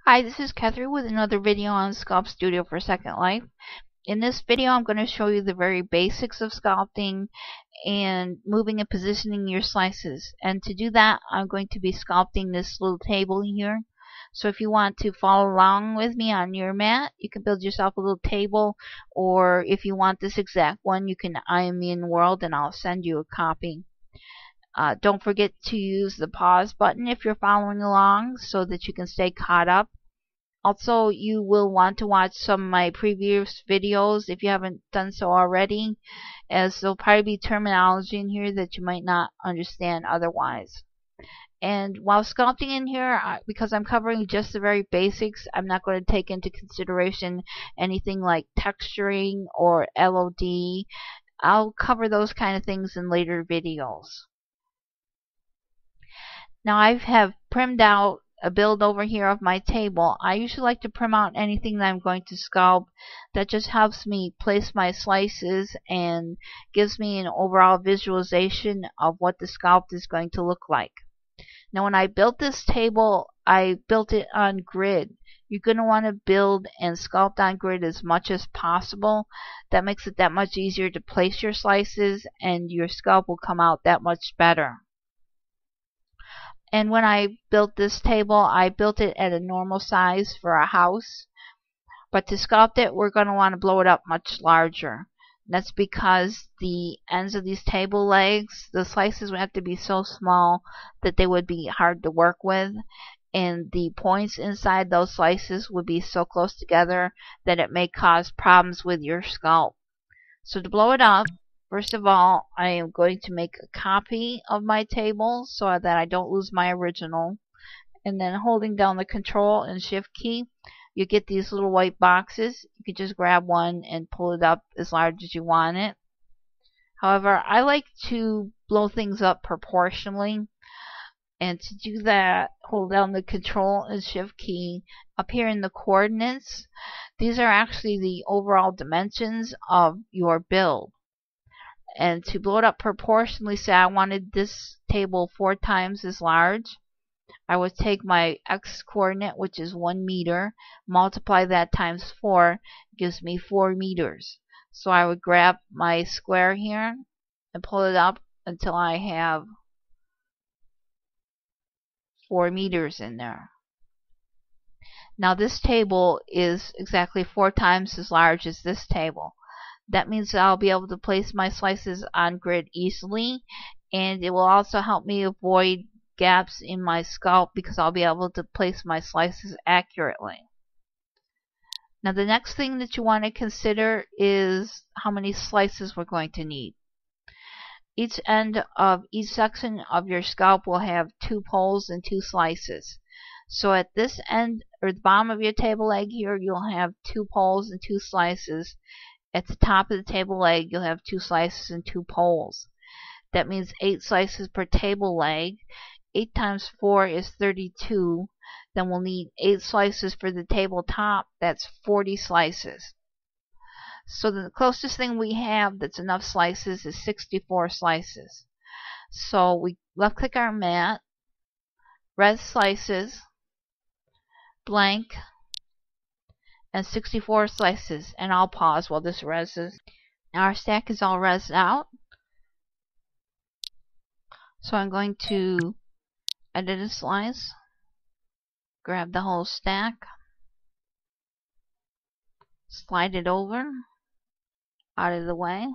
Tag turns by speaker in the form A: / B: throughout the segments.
A: Hi, this is Catherine with another video on Sculpt Studio for Second Life. In this video, I'm going to show you the very basics of sculpting and moving and positioning your slices. And to do that, I'm going to be sculpting this little table here. So if you want to follow along with me on your mat, you can build yourself a little table, or if you want this exact one, you can IM me in World and I'll send you a copy. Don't forget to use the pause button if you're following along so that you can stay caught up. Also, you will want to watch some of my previous videos if you haven't done so already, as there'll probably be terminology in here that you might not understand otherwise. And while sculpting in here, because I'm covering just the very basics, I'm not going to take into consideration anything like texturing or LOD. I'll cover those kind of things in later videos. Now I have primed out a build over here of my table. I usually like to prim out anything that I'm going to sculpt. That just helps me place my slices and gives me an overall visualization of what the sculpt is going to look like. Now when I built this table, I built it on grid. You're going to want to build and sculpt on grid as much as possible. That makes it that much easier to place your slices, and your sculpt will come out that much better. And when I built this table, I built it at a normal size for a house. But to sculpt it, we're going to want to blow it up much larger. That's because the ends of these table legs, the slices would have to be so small that they would be hard to work with. And the points inside those slices would be so close together that it may cause problems with your sculpt. So to blow it up, first of all, I am going to make a copy of my table so that I don't lose my original. And then holding down the Control and Shift key, you get these little white boxes. You can just grab one and pull it up as large as you want it. However, I like to blow things up proportionally. And to do that, hold down the Control and Shift key. Up here in the coordinates, these are actually the overall dimensions of your build. And to blow it up proportionally, say I wanted this table 4 times as large, I would take my x coordinate, which is 1 meter, multiply that times 4, gives me 4 meters. So I would grab my square here and pull it up until I have 4 meters in there. Now this table is exactly 4 times as large as this table. That means that I'll be able to place my slices on grid easily, and it will also help me avoid gaps in my sculpt because I'll be able to place my slices accurately. Now the next thing that you want to consider is how many slices we're going to need. Each end of each section of your sculpt will have 2 poles and 2 slices. So at this end, or the bottom of your table leg here, you'll have 2 poles and 2 slices. At the top of the table leg, you'll have 2 slices and 2 poles. That means 8 slices per table leg. 8 times 4 is 32. Then we'll need 8 slices for the tabletop. That's 40 slices. So the closest thing we have that's enough slices is 64 slices. So we left click our mat, res slices, blank, and 64 slices. And I'll pause while this reses. Now our stack is all resed out. So I'm going to edit a slice, grab the whole stack, slide it over, out of the way.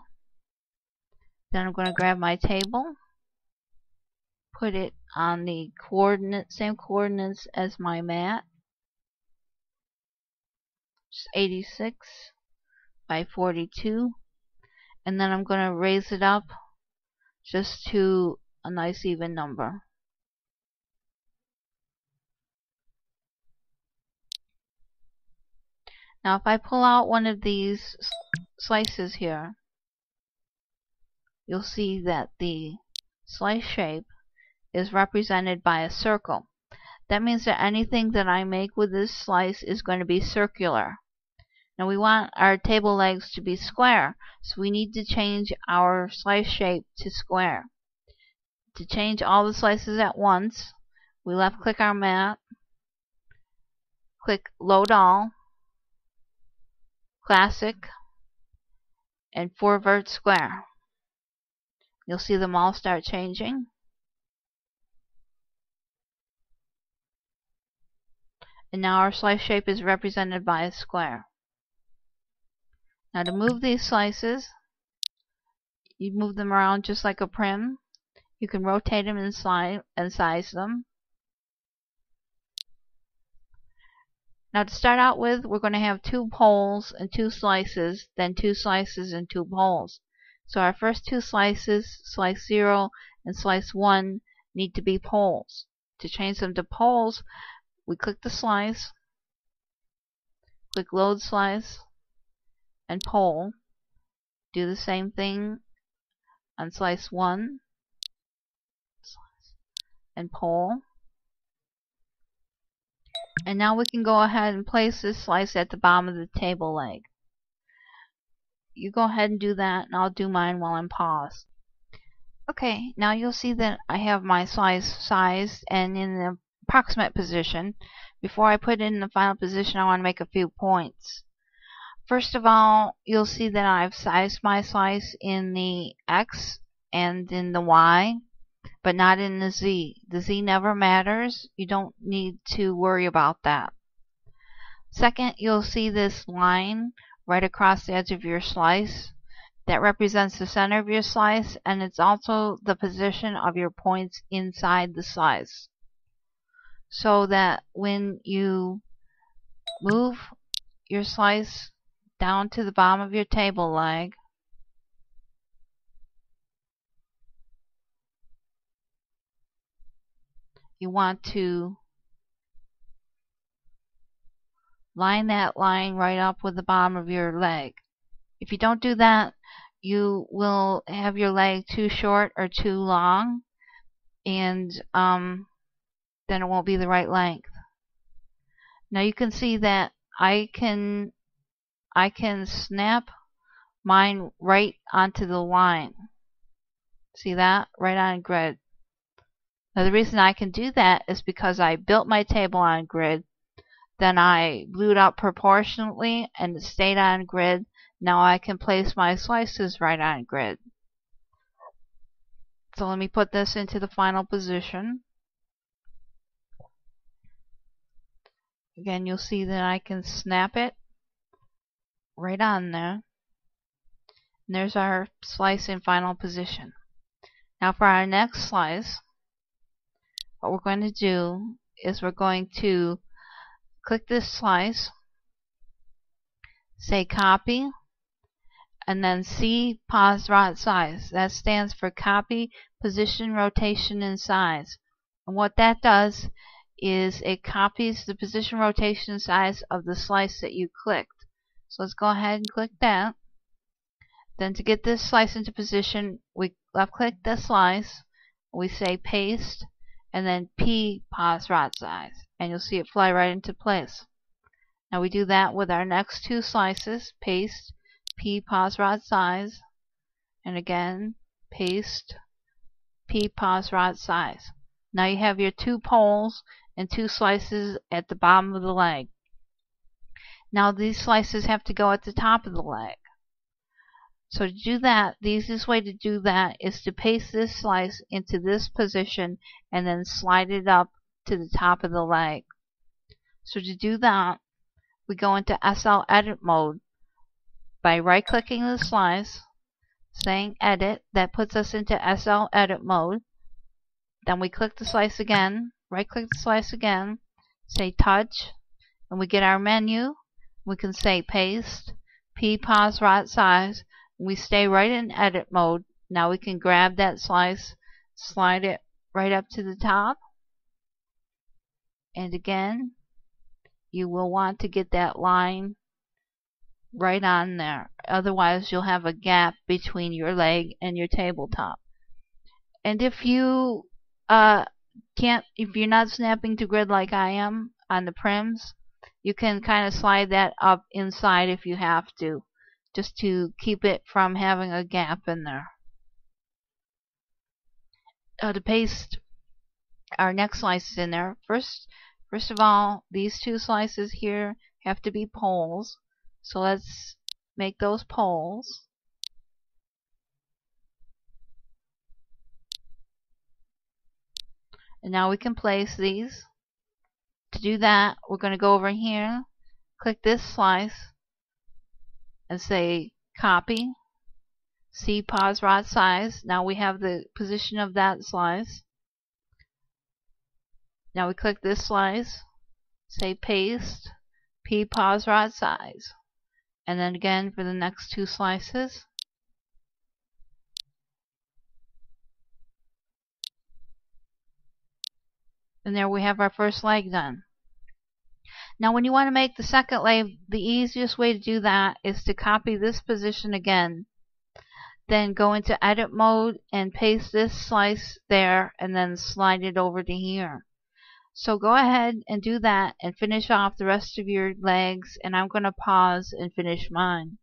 A: Then I'm going to grab my table, put it on the same coordinates as my mat, just 86 by 42, and then I'm going to raise it up just to a nice even number. Now if I pull out one of these slices here, you'll see that the slice shape is represented by a circle. That means that anything that I make with this slice is going to be circular. Now we want our table legs to be square, so we need to change our slice shape to square. To change all the slices at once, we left click our mat, click Load All, Classic, and 4-vert square. You'll see them all start changing. And now our slice shape is represented by a square. Now to move these slices, you move them around just like a prim. You can rotate them and size them. Now to start out with, we're going to have 2 poles and 2 slices, then 2 slices and 2 poles. So our first 2 slices, slice 0 and slice 1, need to be poles. To change them to poles, we click the slice, click Load Slice, and Pole. Do the same thing on slice 1, and pole. And now we can go ahead and place this slice at the bottom of the table leg. You go ahead and do that, and I'll do mine while I'm paused. Okay, now you'll see that I have my slice sized and in the approximate position. Before I put it in the final position, I want to make a few points. First of all, you'll see that I've sized my slice in the X and in the Y, but not in the Z. The Z never matters. You don't need to worry about that. Second, you'll see this line right across the edge of your slice. That represents the center of your slice, and it's also the position of your points inside the slice. So that when you move your slice down to the bottom of your table leg, you want to line that line right up with the bottom of your leg. If you don't do that, you will have your leg too short or too long, and then it won't be the right length. Now you can see that I can snap mine right onto the line. See that? Right on grid. Now the reason I can do that is because I built my table on grid, then I blew it up proportionately and it stayed on grid. Now I can place my slices right on grid. So let me put this into the final position. Again, you'll see that I can snap it right on there. And there's our slice in final position. Now for our next slice, what we're going to do is we're going to click this slice, say copy, and then C pause right size. That stands for copy, position, rotation, and size. And what that does is it copies the position, rotation, and size of the slice that you clicked. So let's go ahead and click that. Then to get this slice into position, we left click the slice, we say paste, and then P pause right size, and you'll see it fly right into place. Now we do that with our next 2 slices, paste, P pause right size, and again paste, P pause right size. Now you have your 2 poles and 2 slices at the bottom of the leg. Now these slices have to go at the top of the leg. So to do that, the easiest way to do that is to paste this slice into this position and then slide it up to the top of the leg. So to do that, we go into SL edit mode by right clicking the slice, saying edit. That puts us into SL edit mode. Then we click the slice again, right click the slice again, say touch, and we get our menu. We can say paste, P pause right size. We stay right in edit mode. Now we can grab that slice, slide it right up to the top, and again you will want to get that line right on there. Otherwise you'll have a gap between your leg and your tabletop. And if you if you're not snapping to grid like I am on the prims, you can kind of slide that up inside if you have to, just to keep it from having a gap in there. To paste our next slices in there, first First of all, these two slices here have to be poles. So let's make those poles. And now we can place these. To do that, we're going to go over here, click this slice, and say copy. C pause rod size. Now we have the position of that slice. Now we click this slice, say paste, P pause rod size. And then again for the next two slices. And there we have our first leg done. Now when you want to make the second leg, the easiest way to do that is to copy this position again. Then go into edit mode and paste this slice there and then slide it over to here. So go ahead and do that and finish off the rest of your legs, and I'm going to pause and finish mine.